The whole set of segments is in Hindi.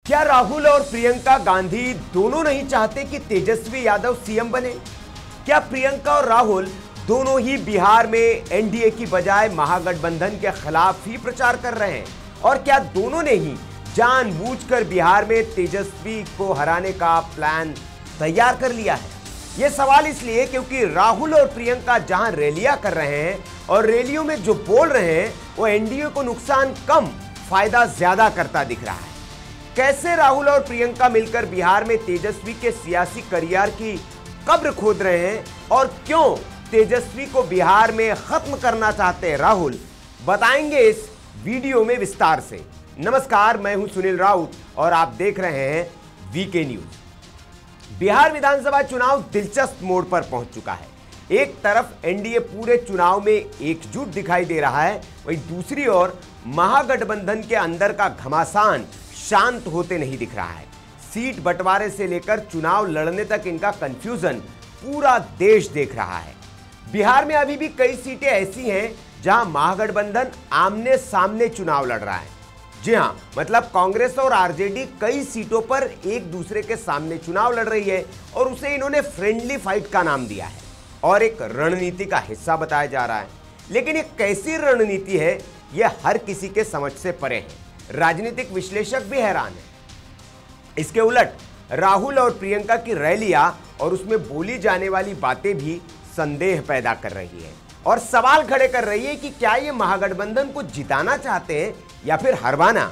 क्या राहुल और प्रियंका गांधी दोनों नहीं चाहते कि तेजस्वी यादव सीएम बने? क्या प्रियंका और राहुल दोनों ही बिहार में एनडीए की बजाय महागठबंधन के खिलाफ ही प्रचार कर रहे हैं? और क्या दोनों ने ही जानबूझकर बिहार में तेजस्वी को हराने का प्लान तैयार कर लिया है? यह सवाल इसलिए क्योंकि राहुल और प्रियंका जहां रैलियां कर रहे हैं और रैलियों में जो बोल रहे हैं वो एनडीए को नुकसान कम, फायदा ज्यादा करता दिख रहा है। कैसे राहुल और प्रियंका मिलकर बिहार में तेजस्वी के सियासी करियर की कब्र खोद रहे हैं और क्यों तेजस्वी को बिहार में खत्म करना चाहते हैं राहुल, बताएंगे इस वीडियो में विस्तार से। नमस्कार, मैं हूं सुनील राउत और आप देख रहे हैं वीके न्यूज। बिहार विधानसभा चुनाव दिलचस्प मोड़ पर पहुंच चुका है। एक तरफ एनडीए पूरे चुनाव में एकजुट दिखाई दे रहा है, वहीं दूसरी ओर महागठबंधन के अंदर का घमासान शांत होते नहीं दिख रहा है। सीट बंटवारे से लेकर चुनाव लड़ने तक इनका कंफ्यूजन पूरा देश देख रहा है। बिहार में अभी भी कई सीटें ऐसी हैं जहां महागठबंधन आमने सामने चुनाव लड़ रहा है। जी हां, मतलब कांग्रेस और आरजेडी कई सीटों पर एक दूसरे के सामने चुनाव लड़ रही है और उसे इन्होंने फ्रेंडली फाइट का नाम दिया है और एक रणनीति का हिस्सा बताया जा रहा है। लेकिन ये कैसी रणनीति है, यह हर किसी के समझ से परे है। राजनीतिक विश्लेषक भी हैरान है। इसके उलट राहुल और प्रियंका की रैलियां और उसमें बोली जाने वाली बातें भी संदेह पैदा कर रही है और सवाल खड़े कर रही है कि क्या ये महागठबंधन को जिताना चाहते हैं या फिर हरवाना।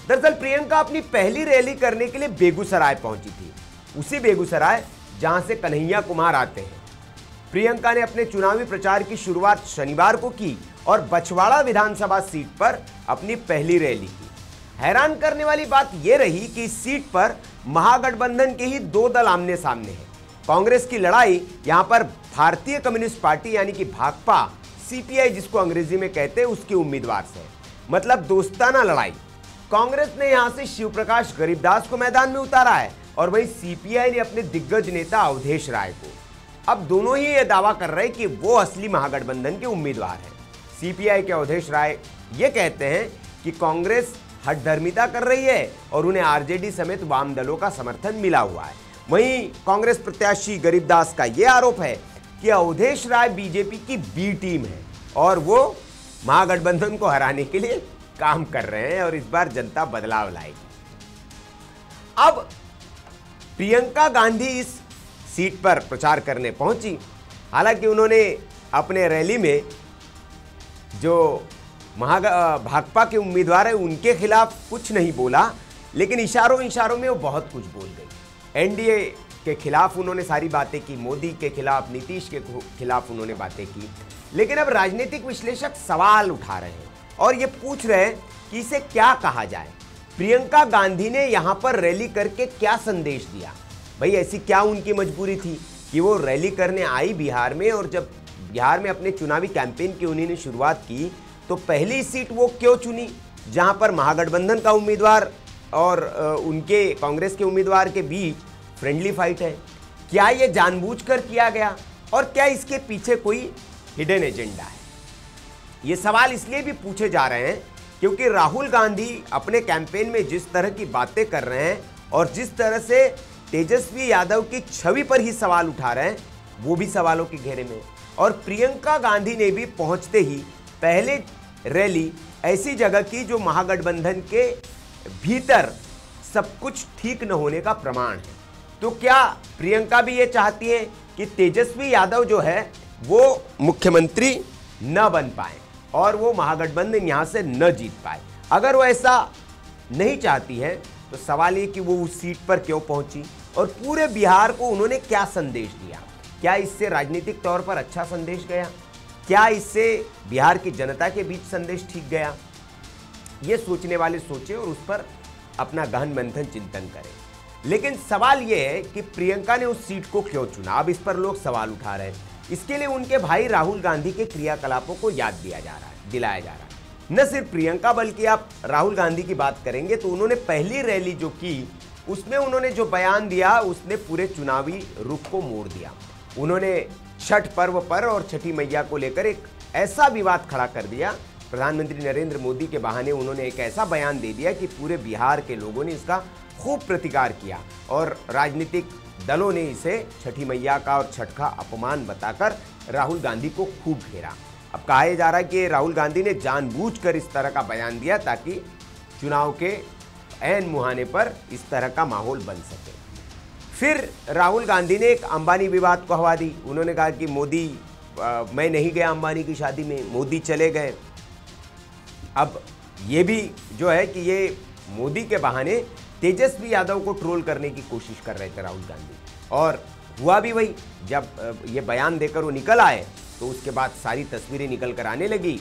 दरअसल प्रियंका अपनी पहली रैली करने के लिए बेगूसराय पहुंची थी, उसी बेगूसराय जहां से कन्हैया कुमार आते हैं। प्रियंका ने अपने चुनावी प्रचार की शुरुआत शनिवार को की और बछवाड़ा विधानसभा सीट पर अपनी पहली रैली की। हैरान करने वाली बात यह रही कि इस सीट पर महागठबंधन के ही दो दल आमने सामने हैं। कांग्रेस की लड़ाई यहां पर भारतीय कम्युनिस्ट पार्टी यानी कि भाकपा, सीपीआई जिसको अंग्रेजी में कहते हैं, उसके उम्मीदवार से है। मतलब दोस्ताना लड़ाई। कांग्रेस ने यहां से शिव प्रकाश गरीबदास को मैदान में उतारा है और वहीं सीपीआई ने अपने दिग्गज नेता अवधेश राय को। अब दोनों ही यह दावा कर रहे हैं कि वो असली महागठबंधन के उम्मीदवार हैं। सीपीआई के अवधेश राय ये कहते हैं कि कांग्रेस हठधर्मिता कर रही है और उन्हें आरजेडी समेत वाम दलों का समर्थन मिला हुआ है। वहीं कांग्रेस प्रत्याशी गरीबदास का यह आरोप है कि अवधेश राय बीजेपी की बी टीम है और वो महागठबंधन को हराने के लिए काम कर रहे हैं और इस बार जनता बदलाव लाएगी। अब प्रियंका गांधी इस सीट पर प्रचार करने पहुंची। हालांकि उन्होंने अपने रैली में जो भाकपा के उम्मीदवार है उनके खिलाफ कुछ नहीं बोला, लेकिन इशारों में वो बहुत कुछ बोल गई। एनडीए के खिलाफ उन्होंने सारी बातें की, मोदी के खिलाफ, नीतीश के खिलाफ उन्होंने बातें की। लेकिन अब राजनीतिक विश्लेषक सवाल उठा रहे हैं और ये पूछ रहे हैं कि इसे क्या कहा जाए। प्रियंका गांधी ने यहां पर रैली करके क्या संदेश दिया? भाई ऐसी क्या उनकी मजबूरी थी कि वो रैली करने आई बिहार में, और जब बिहार में अपने चुनावी कैंपेन की उन्होंने शुरुआत की तो पहली सीट वो क्यों चुनी जहां पर महागठबंधन का उम्मीदवार और उनके कांग्रेस के उम्मीदवार के बीच फ्रेंडली फाइट है? क्या ये जानबूझकर किया गया और क्या इसके पीछे कोई हिडन एजेंडा है? ये सवाल इसलिए भी पूछे जा रहे हैं क्योंकि राहुल गांधी अपने कैंपेन में जिस तरह की बातें कर रहे हैं और जिस तरह से तेजस्वी यादव की छवि पर ही सवाल उठा रहे हैं, वो भी सवालों के घेरे में। और प्रियंका गांधी ने भी पहुंचते ही पहले रैली ऐसी जगह की जो महागठबंधन के भीतर सब कुछ ठीक न होने का प्रमाण है। तो क्या प्रियंका भी ये चाहती है कि तेजस्वी यादव जो है वो मुख्यमंत्री न बन पाए और वो महागठबंधन यहां से न जीत पाए? अगर वो ऐसा नहीं चाहती है तो सवाल ये कि वो उस सीट पर क्यों पहुंची और पूरे बिहार को उन्होंने क्या संदेश दिया? क्या इससे राजनीतिक तौर पर अच्छा संदेश गया? क्या इससे बिहार की जनता के बीच संदेश ठीक गया? ये सोचने वाले सोचें और उस पर अपना गहन मंथन चिंतन करें। लेकिन सवाल यह है कि प्रियंका ने उस सीट को क्यों चुना? अब इस पर लोग सवाल उठा रहे हैं। इसके लिए उनके भाई राहुल गांधी के क्रियाकलापों को याद दिलाया जा रहा है। न सिर्फ प्रियंका बल्कि आप राहुल गांधी की बात करेंगे तो उन्होंने पहली रैली जो की उसमें उन्होंने जो बयान दिया उसने पूरे चुनावी रुख को मोड़ दिया। उन्होंने छठ पर्व पर और छठी मैया को लेकर एक ऐसा विवाद खड़ा कर दिया। प्रधानमंत्री नरेंद्र मोदी के बहाने उन्होंने एक ऐसा बयान दे दिया कि पूरे बिहार के लोगों ने इसका खूब प्रतिकार किया और राजनीतिक दलों ने इसे छठी मैया का और छठ का अपमान बताकर राहुल गांधी को खूब घेरा। अब कहा जा रहा है कि राहुल गांधी ने जानबूझकर इस तरह का बयान दिया ताकि चुनाव के ऐन मुहाने पर इस तरह का माहौल बन सके। फिर राहुल गांधी ने एक अंबानी विवाद को हवा दी। उन्होंने कहा कि मोदी मैं नहीं गया अंबानी की शादी में, मोदी चले गए। अब ये भी जो है कि ये मोदी के बहाने तेजस्वी यादव को ट्रोल करने की कोशिश कर रहे थे राहुल गांधी, और हुआ भी वही। जब ये बयान देकर वो निकल आए तो उसके बाद सारी तस्वीरें निकल कर आने लगी,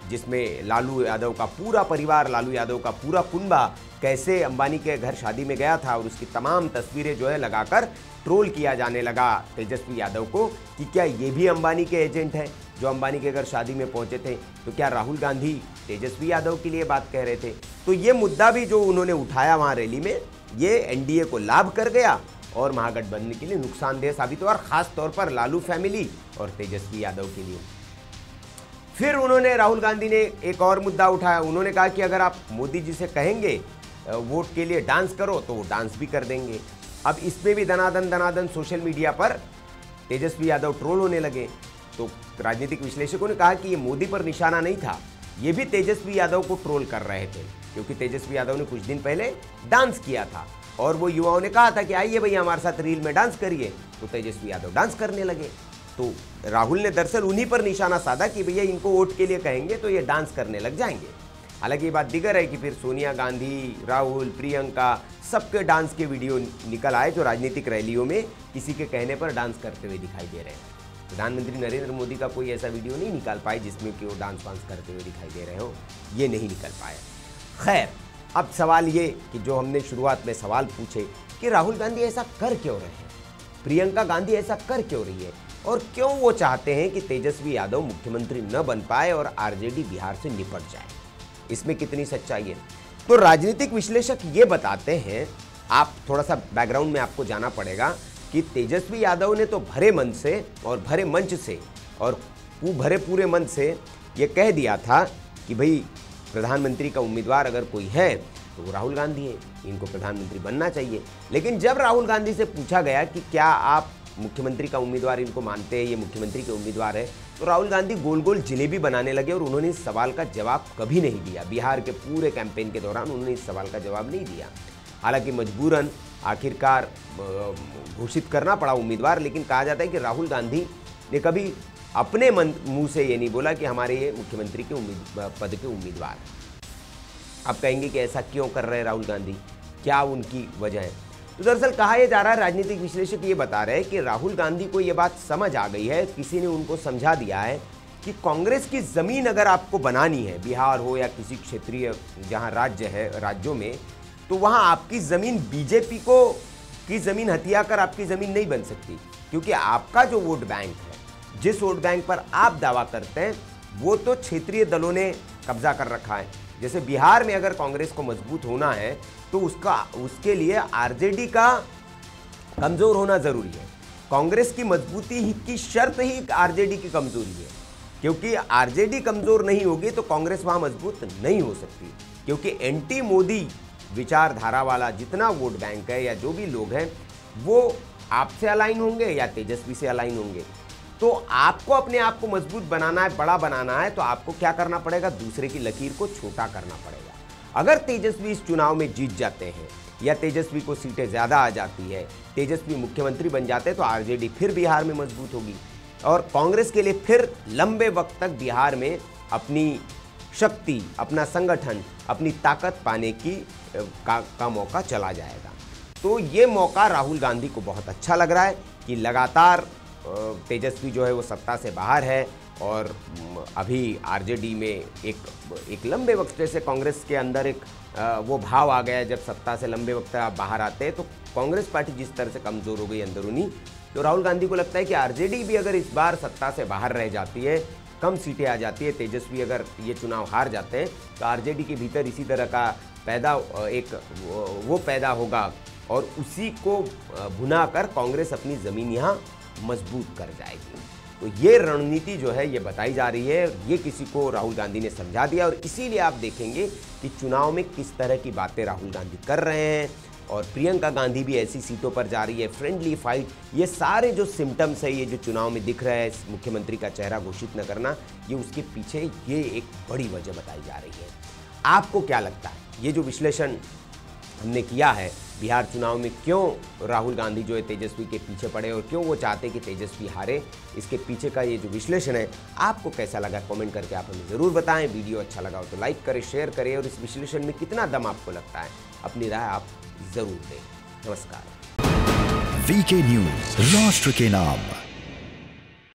जिसमें लालू यादव का पूरा परिवार, लालू यादव का पूरा कुनबा कैसे अंबानी के घर शादी में गया था, और उसकी तमाम तस्वीरें जो है लगाकर ट्रोल किया जाने लगा तेजस्वी यादव को कि क्या ये भी अंबानी के एजेंट है जो अंबानी के घर शादी में पहुंचे थे। तो क्या राहुल गांधी तेजस्वी यादव के लिए बात कह रहे थे। तो ये मुद्दा भी जो उन्होंने उठाया वहाँ रैली में, ये एनडीए को लाभ कर गया और महागठबंधन के लिए नुकसानदेह साबित हुआ, और खास तौर पर लालू फैमिली और तेजस्वी यादव के लिए। फिर उन्होंने, राहुल गांधी ने एक और मुद्दा उठाया। उन्होंने कहा कि अगर आप मोदी जी से कहेंगे वोट के लिए डांस करो तो वो डांस भी कर देंगे। अब इसमें भी दनादन सोशल मीडिया पर तेजस्वी यादव ट्रोल होने लगे। तो राजनीतिक विश्लेषकों ने कहा कि ये मोदी पर निशाना नहीं था, ये भी तेजस्वी यादव को ट्रोल कर रहे थे, क्योंकि तेजस्वी यादव ने कुछ दिन पहले डांस किया था और वो युवाओं ने कहा था कि आइए भैया हमारे साथ रील में डांस करिए, तो तेजस्वी यादव डांस करने लगे। तो राहुल ने दरअसल उन्हीं पर निशाना साधा कि भैया इनको वोट के लिए कहेंगे तो ये डांस करने लग जाएंगे। हालांकि ये बात दिगर है कि फिर सोनिया गांधी, राहुल, प्रियंका सबके डांस के वीडियो निकल आए जो राजनीतिक रैलियों में किसी के कहने पर डांस करते हुए दिखाई दे रहे हैं। प्रधानमंत्री नरेंद्र मोदी का कोई ऐसा वीडियो नहीं निकाल पाए जिसमें कि वो डांस वांस करते हुए दिखाई दे रहे हो, ये नहीं निकल पाया। खैर, अब सवाल ये कि जो हमने शुरुआत में सवाल पूछे कि राहुल गांधी ऐसा कर क्यों रहे हैं, प्रियंका गांधी ऐसा कर क्यों रही है, और क्यों वो चाहते हैं कि तेजस्वी यादव मुख्यमंत्री न बन पाए और आरजेडी बिहार से निपट जाए, इसमें कितनी सच्चाई है। तो राजनीतिक विश्लेषक ये बताते हैं, आप थोड़ा सा बैकग्राउंड में आपको जाना पड़ेगा कि तेजस्वी यादव ने तो भरे मन से और भरे मंच से और भरे पूरे मन से ये कह दिया था कि भाई प्रधानमंत्री का उम्मीदवार अगर कोई है तो वो राहुल गांधी है, इनको प्रधानमंत्री बनना चाहिए। लेकिन जब राहुल गांधी से पूछा गया कि क्या आप मुख्यमंत्री का उम्मीदवार इनको मानते हैं, ये मुख्यमंत्री के उम्मीदवार है, तो राहुल गांधी गोल गोल जिलेबी बनाने लगे और उन्होंने इस सवाल का जवाब कभी नहीं दिया। बिहार के पूरे कैंपेन के दौरान उन्होंने इस सवाल का जवाब नहीं दिया। हालांकि मजबूरन आखिरकार घोषित करना पड़ा उम्मीदवार, लेकिन कहा जाता है कि राहुल गांधी ने कभी अपने मुंह से ये नहीं बोला कि हमारे ये मुख्यमंत्री के पद के उम्मीदवार। आप कहेंगे कि ऐसा क्यों कर रहे हैं राहुल गांधी, क्या उनकी वजह है। तो दरअसल कहा यह जा रहा है, राजनीतिक विश्लेषक ये बता रहे हैं कि राहुल गांधी को ये बात समझ आ गई है, किसी ने उनको समझा दिया है कि कांग्रेस की ज़मीन अगर आपको बनानी है, बिहार हो या किसी क्षेत्रीय जहां राज्य है, राज्यों में, तो वहां आपकी ज़मीन बीजेपी को की ज़मीन हथिया कर आपकी ज़मीन नहीं बन सकती, क्योंकि आपका जो वोट बैंक है, जिस वोट बैंक पर आप दावा करते हैं, वो तो क्षेत्रीय दलों ने कब्जा कर रखा है। जैसे बिहार में अगर कांग्रेस को मजबूत होना है तो उसके लिए आरजेडी का कमजोर होना जरूरी है। कांग्रेस की मजबूती की शर्त ही आरजेडी की कमजोरी है, क्योंकि आरजेडी कमजोर नहीं होगी तो कांग्रेस वहां मजबूत नहीं हो सकती, क्योंकि एंटी मोदी विचारधारा वाला जितना वोट बैंक है या जो भी लोग हैं वो आपसे अलाइन होंगे या तेजस्वी से अलाइन होंगे। तो आपको अपने आप को मजबूत बनाना है, बड़ा बनाना है, तो आपको क्या करना पड़ेगा, दूसरे की लकीर को छोटा करना पड़ेगा। अगर तेजस्वी इस चुनाव में जीत जाते हैं या तेजस्वी को सीटें ज़्यादा आ जाती है, तेजस्वी मुख्यमंत्री बन जाते हैं, तो आरजेडी फिर बिहार में मजबूत होगी और कांग्रेस के लिए फिर लंबे वक्त तक बिहार में अपनी शक्ति, अपना संगठन, अपनी ताकत पाने की का मौका चला जाएगा। तो ये मौका राहुल गांधी को बहुत अच्छा लग रहा है कि लगातार तेजस्वी जो है वो सत्ता से बाहर है और अभी आरजेडी में एक लंबे वक्त से कांग्रेस के अंदर एक वो भाव आ गया है, जब सत्ता से लंबे वक्त आप बाहर आते हैं तो कांग्रेस पार्टी जिस तरह से कमज़ोर हो गई अंदरूनी, तो राहुल गांधी को लगता है कि आरजेडी भी अगर इस बार सत्ता से बाहर रह जाती है, कम सीटें आ जाती है, तेजस्वी अगर ये चुनाव हार जाते हैं, तो आरजेडी के भीतर इसी तरह का पैदा होगा और उसी को भुना कर कांग्रेस अपनी ज़मीन यहाँ मजबूत कर जाएगी। तो ये रणनीति जो है ये बताई जा रही है, ये किसी को राहुल गांधी ने समझा दिया और इसीलिए आप देखेंगे कि चुनाव में किस तरह की बातें राहुल गांधी कर रहे हैं। और प्रियंका गांधी भी ऐसी सीटों पर जा रही है, फ्रेंडली फाइट। ये सारे जो सिम्टम्स है, ये जो चुनाव में दिख रहा है, मुख्यमंत्री का चेहरा घोषित न करना, ये उसके पीछे ये एक बड़ी वजह बताई जा रही है। आपको क्या लगता है, ये जो विश्लेषण हमने किया है बिहार चुनाव में, क्यों राहुल गांधी जो है तेजस्वी के पीछे पड़े और क्यों वो चाहते कि तेजस्वी हारे, इसके पीछे का ये जो विश्लेषण है आपको कैसा लगा, कमेंट करके आप हमें ज़रूर बताएं। वीडियो अच्छा लगा हो तो लाइक करें, शेयर करें और इस विश्लेषण में कितना दम आपको लगता है अपनी राय आप ज़रूर दें। नमस्कार। वीके न्यूज़, राष्ट्र के नाम।